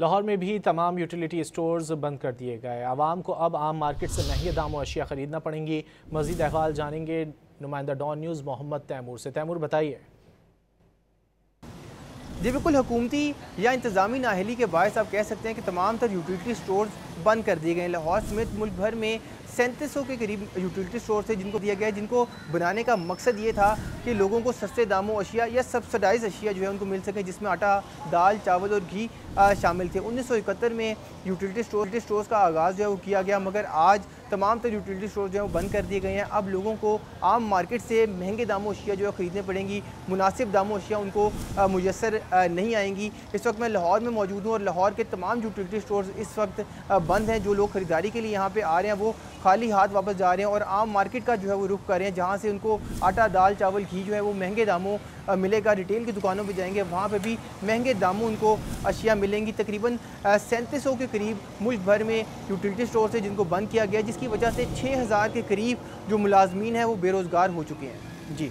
लाहौर में भी तमाम यूटिलिटी स्टोर्स बंद कर दिए गए। आवाम को अब आम मार्केट से महंगे दामों अशिया खरीदना पड़ेंगी। मजीद अहवाल जानेंगे नुमाइंदा डॉन न्यूज़ मोहम्मद तैमूर से। तैमूर बताइए। जी बिल्कुल, हुकूमती या इंतज़ामी नाअहली के बायस आप कह सकते हैं कि तमाम तर यूटिलिटी स्टोर्स बंद कर दिए गए हैं। लाहौर समेत मुल्क भर में 3700 के करीब यूटिलिटी स्टोर थे जिनको दिया गया है, जिनको बनाने का मकसद ये था कि लोगों को सस्ते दामों अशिया या सब्सिडाइज अशिया जो है उनको मिल सके, जिसमें आटा, दाल, चावल और घी शामिल थे। 1971 में यूटिलिटी स्टोर्स का आगाज़ जो है वो किया गया, मगर आज तमाम तर यूटिलिटी स्टोर जो है वो बंद कर दिए गए हैं। अब लोगों को आम मार्केट से महंगे दामों अशिया जो है ख़रीदने पड़ेंगी। मुनासिब दामों अशिया उनको मुयस्सर नहीं आएंगी। इस वक्त मैं लाहौर में मौजूद हूँ और लाहौर के तमाम यूटिलिटी स्टोर्स इस वक्त बंद हैं। जो लोग ख़रीदारी के लिए यहाँ पे आ रहे हैं वो खाली हाथ वापस जा रहे हैं और आम मार्केट का जो है वो रुख कर रहे हैं, जहाँ से उनको आटा, दाल, चावल, घी जो है वो महंगे दामों मिलेगा। रिटेल की दुकानों पे जाएंगे, वहाँ पे भी महंगे दामों उनको अशिया मिलेंगी। तकरीबन 3700 के करीब मुल्क भर में यूटिलिटी स्टोर है जिनको बंद किया गया, जिसकी वजह से 6000 के करीब जो मुलाजमीन हैं वो बेरोज़गार हो चुके हैं। जी।